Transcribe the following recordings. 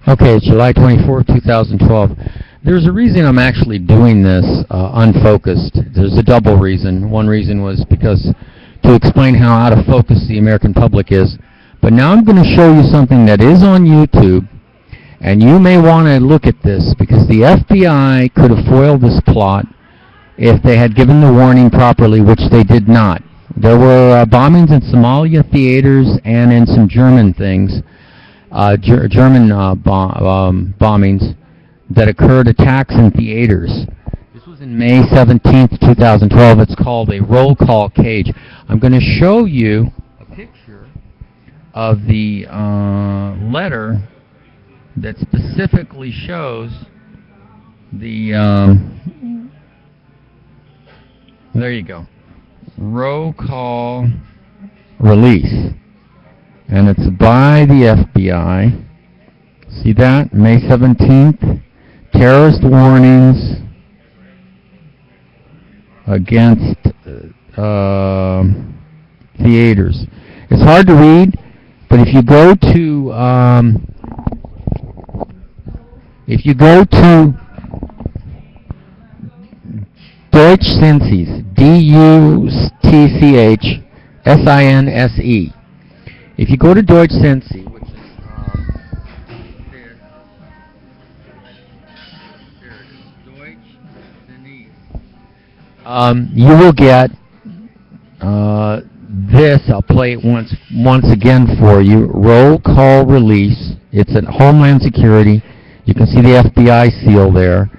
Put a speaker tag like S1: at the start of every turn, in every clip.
S1: Okay, it's July 24, 2012. There's a reason I'm actually doing this unfocused. There's a double reason. One reason was because to explain how out of focus the American public is. But now I'm going to show you something that is on YouTube, and you may want to look at this because the FBI could have foiled this plot if they had given the warning properly, which they did not. There were bombings in Somalia theaters and in some German things. Bombings that occurred, attacks in theaters. This was in May 17th, 2012. It's called a roll call cage. I'm going to show you a picture of the letter that specifically shows the, there you go, roll call release. And it's by the FBI. See that? May 17th. Terrorist warnings against theaters. It's hard to read, but if you go to Deutsch Sinse, D-U-T-C-H-S-I-N-S-E. If you go to Deutsch Sinse, which is Deutsch Sinse, you will get this. I'll play it once again for you. Roll call release. It's at Homeland Security. You can see the FBI seal there,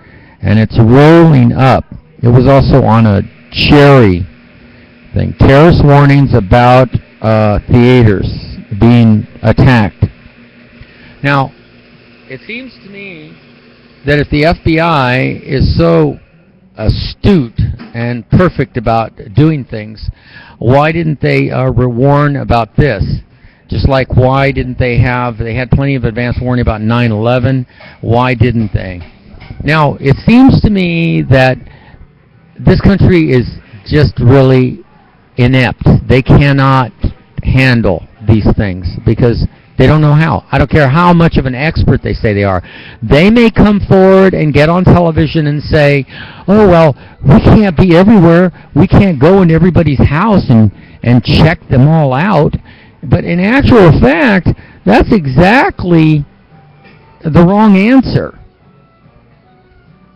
S1: and it's rolling up. It was also on a cherry thing. Terrorist warnings about theaters being attacked. Now, it seems to me that if the FBI is so astute and perfect about doing things, why didn't they warn about this? Just like why didn't they had plenty of advance warning about 9/11, why didn't they? Now, it seems to me that this country is just really inept. They cannot handle these things because they don't know how. I don't care how much of an expert they say they are. They may come forward and get on television and say, oh, well, we can't be everywhere. We can't go in everybody's house and check them all out. But in actual fact, that's exactly the wrong answer.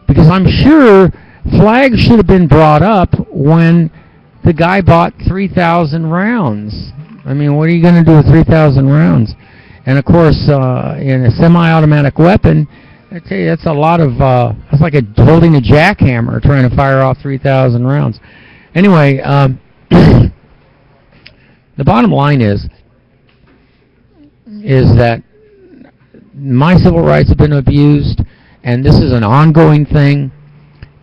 S1: Because I'm sure flags should have been brought up when the guy bought 3,000 rounds. I mean, what are you going to do with 3,000 rounds? And of course, in a semi-automatic weapon, I tell you, that's a lot of, that's like holding a jackhammer trying to fire off 3,000 rounds. Anyway, the bottom line is that my civil rights have been abused, and this is an ongoing thing.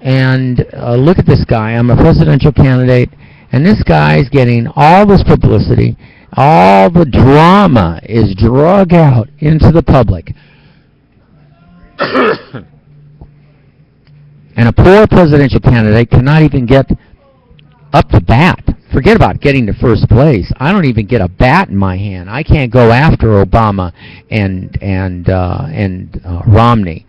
S1: And look at this guy. I'm a presidential candidate, and this guy's getting all this publicity. All the drama is drug out into the public. And a poor presidential candidate cannot even get up to bat. Forget about getting to first place. I don't even get a bat in my hand. I can't go after Obama and Romney.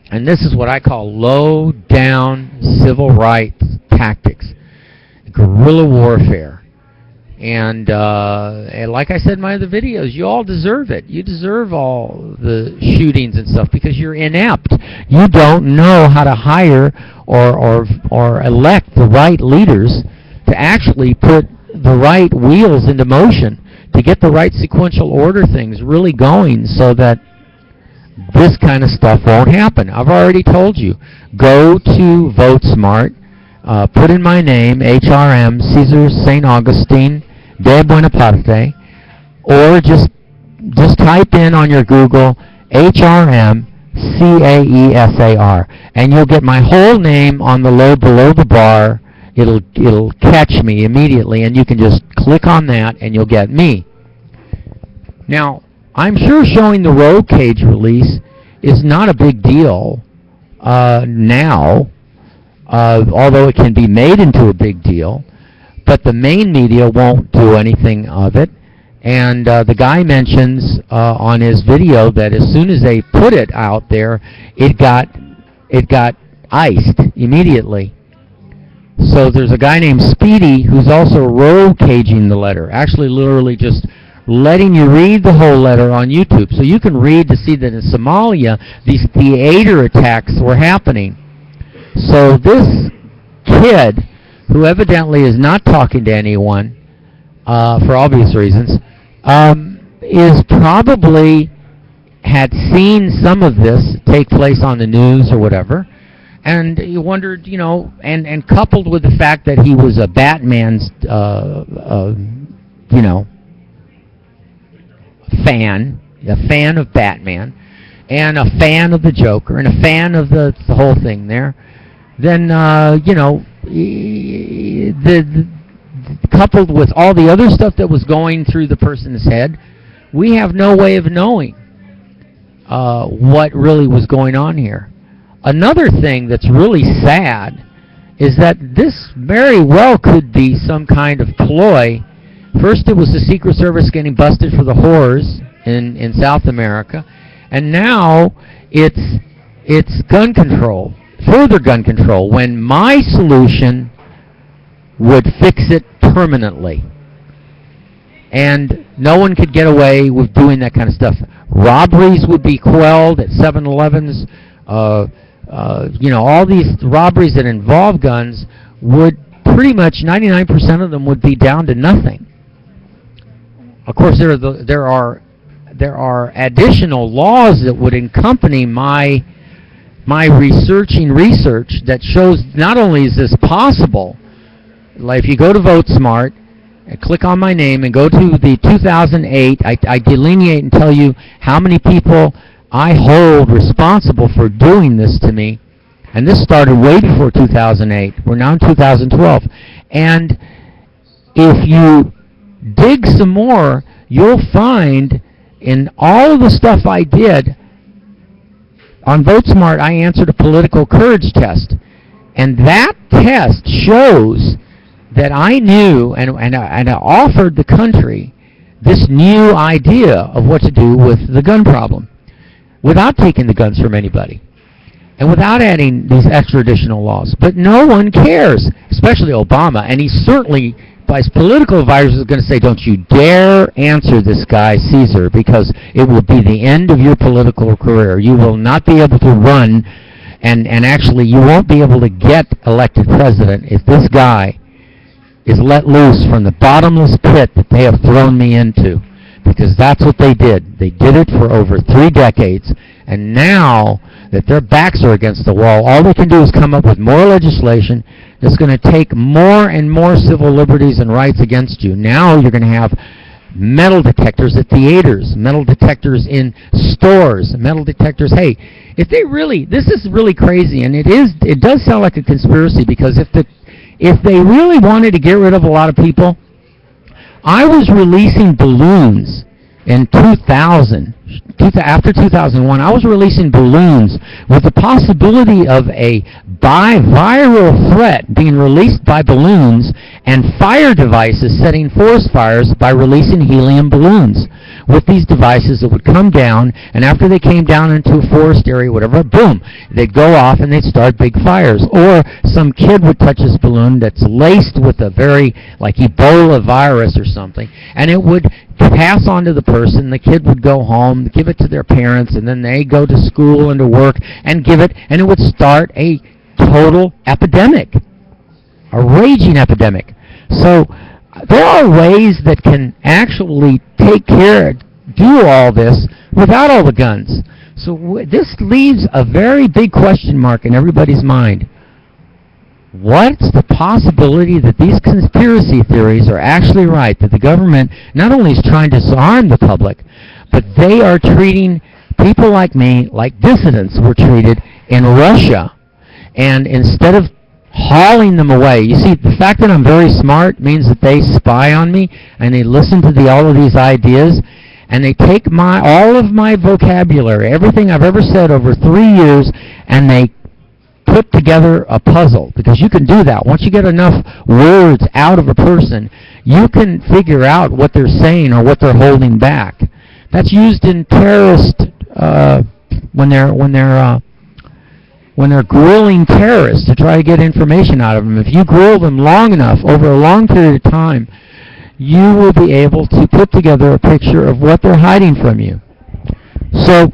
S1: And this is what I call low-down civil rights tactics, guerrilla warfare. And like I said in my other videos, you all deserve it. You deserve all the shootings and stuff because you're inept. You don't know how to hire or elect the right leaders to actually put the right wheels into motion, to get the right sequential order things really going so that this kind of stuff won't happen. I've already told you. Go to VoteSmart, put in my name, HRM, Caesar St. Augustine, de Buonaparte, or just type in on your Google HRM CAESAR, and you'll get my whole name on the load below the bar. It'll catch me immediately, and you can just click on that, and you'll get me. Now, I'm sure showing the roll cage release is not a big deal now, although it can be made into a big deal. But the main media won't do anything of it, And the guy mentions on his video that as soon as they put it out there, it got iced immediately. So there's a guy named Speedy who's also roll caging the letter, actually literally just letting you read the whole letter on YouTube. So you can read to see that in Somalia, these theater attacks were happening. So this kid, who evidently is not talking to anyone, for obvious reasons, is probably had seen some of this take place on the news or whatever, and he wondered, you know, and coupled with the fact that he was a Batman's, you know, a fan of Batman, and a fan of the Joker, and a fan of the whole thing there, then, you know, coupled with all the other stuff that was going through the person's head, we have no way of knowing what really was going on here. Another thing that's really sad is that this very well could be some kind of ploy. First it was the Secret Service getting busted for the whores in South America, and now it's gun control, further gun control, when my solution would fix it permanently. And no one could get away with doing that kind of stuff. Robberies would be quelled at 7-Elevens. You know, all these robberies that involve guns would pretty much 99% of them would be down to nothing. Of course, there are additional laws that would accompany my research that shows not only is this possible, like if you go to VoteSmart, click on my name and go to the 2008, I delineate and tell you how many people I hold responsible for doing this to me. And this started way before 2008. We're now in 2012. And if you dig some more, you'll find in all of the stuff I did, on VoteSmart, I answered a political courage test. And that test shows that I knew and I offered the country this new idea of what to do with the gun problem without taking the guns from anybody and without adding these extra additional laws. But no one cares, especially Obama, and he certainly, by his political advisors, is going to say, don't you dare answer this guy, Caesar, because it will be the end of your political career. You will not be able to run, and actually you won't be able to get elected president if this guy is let loose from the bottomless pit that they have thrown me into, because that's what they did. They did it for over 3 decades, and now that their backs are against the wall, all they can do is come up with more legislation that's going to take more and more civil liberties and rights against you. Now you're going to have metal detectors at theaters, metal detectors in stores, metal detectors. Hey, if they really, this is really crazy, and it does sound like a conspiracy, because if they really wanted to get rid of a lot of people, I was releasing balloons in 2000. After 2001, I was releasing balloons with the possibility of a biviral threat being released by balloons and fire devices setting forest fires by releasing helium balloons. With these devices that would come down, and after they came down into a forest area, whatever, boom, they'd go off and they'd start big fires. Or some kid would touch this balloon that's laced with a very, like Ebola virus or something, and it would pass on to the person. The kid would go home, give it to their parents, and then they go to school and to work and give it, and it would start a total epidemic, a raging epidemic. So there are ways that can actually take care, do all this without all the guns. So this leaves a very big question mark in everybody's mind. What's the possibility that these conspiracy theories are actually right, that the government not only is trying to disarm the public, but they are treating people like me like dissidents were treated in Russia, and instead of hauling them away. You see, the fact that I'm very smart means that they spy on me, and they listen to all of these ideas, and they take all of my vocabulary, everything I've ever said over 3 years, and they put together a puzzle, because you can do that. Once you get enough words out of a person, you can figure out what they're saying or what they're holding back. That's used in terrorist when they're grilling terrorists to try to get information out of them. If you grill them long enough, over a long period of time, you will be able to put together a picture of what they're hiding from you. So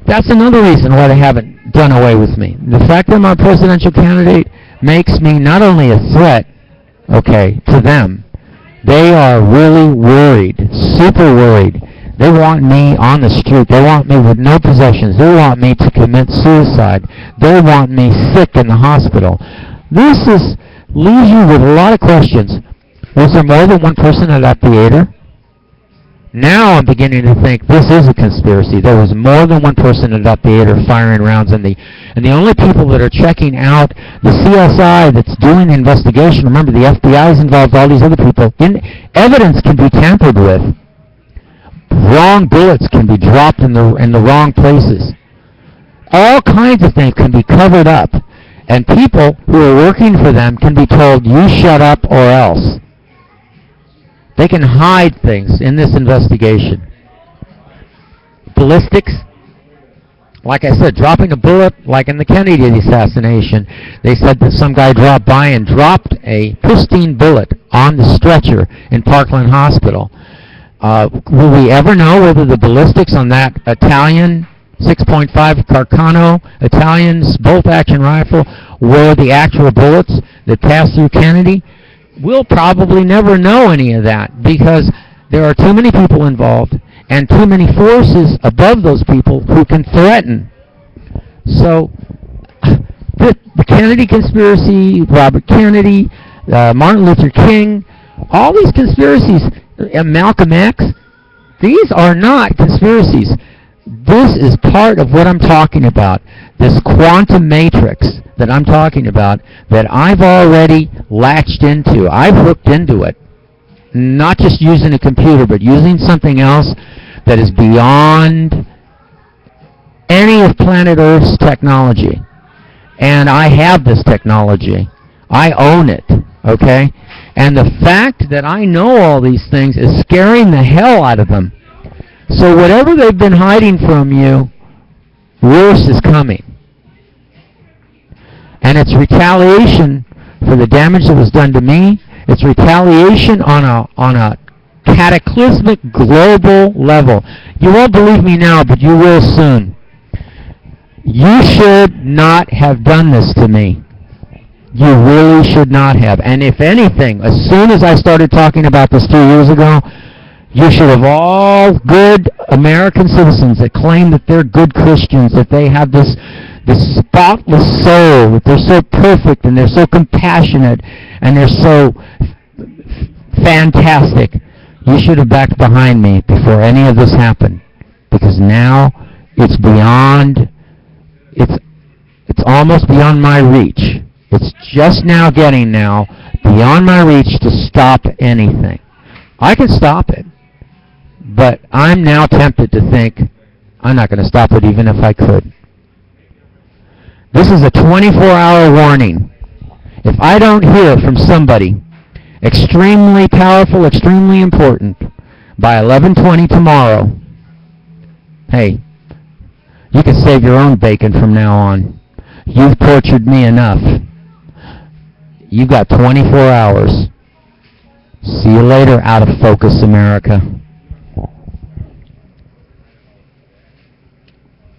S1: that's another reason why they haven't done away with me. The fact that I'm a presidential candidate makes me not only a threat, okay, to them. They are really worried, super worried. They want me on the street. They want me with no possessions. They want me to commit suicide. They want me sick in the hospital. This leaves you with a lot of questions. Was there more than one person at that theater? Now I'm beginning to think this is a conspiracy. There was more than one person at that theater firing rounds, and the only people that are checking out the CSI that's doing the investigation, remember the FBI is involved, all these other people, evidence can be tampered with. Wrong bullets can be dropped in the wrong places. All kinds of things can be covered up, and people who are working for them can be told, you shut up or else. They can hide things in this investigation. Ballistics, like I said, dropping a bullet, like in the Kennedy assassination, they said that some guy dropped by and dropped a pristine bullet on the stretcher in Parkland Hospital. Will we ever know whether the ballistics on that Italian 6.5 Carcano Italian bolt-action rifle were the actual bullets that passed through Kennedy? We'll probably never know any of that, because there are too many people involved and too many forces above those people who can threaten. So the Kennedy conspiracy, Robert Kennedy, Martin Luther King, all these conspiracies, Malcolm X, these are not conspiracies. This is part of what I'm talking about, this quantum matrix that I'm talking about, that I've already latched into. I've hooked into it. Not just using a computer, but using something else that is beyond any of planet Earth's technology. And I have this technology. I own it, okay? And the fact that I know all these things is scaring the hell out of them. So whatever they've been hiding from you, worse is coming. And it's retaliation for the damage that was done to me. It's retaliation on a cataclysmic global level. You won't believe me now, but you will soon. You should not have done this to me. You really should not have. And if anything, as soon as I started talking about this 2 years ago, you should have all good American citizens that claim that they're good Christians, that they have this spotless soul, that they're so perfect and they're so compassionate and they're so fantastic. You should have backed behind me before any of this happened, because now it's beyond, it's almost beyond my reach. It's just now getting beyond my reach to stop anything. I can stop it, but I'm now tempted to think I'm not going to stop it even if I could. This is a 24-hour warning. If I don't hear from somebody extremely powerful, extremely important, by 11:20 tomorrow, hey, you can save your own bacon from now on. You've tortured me enough. You've got 24 hours. See you later, out of focus, America.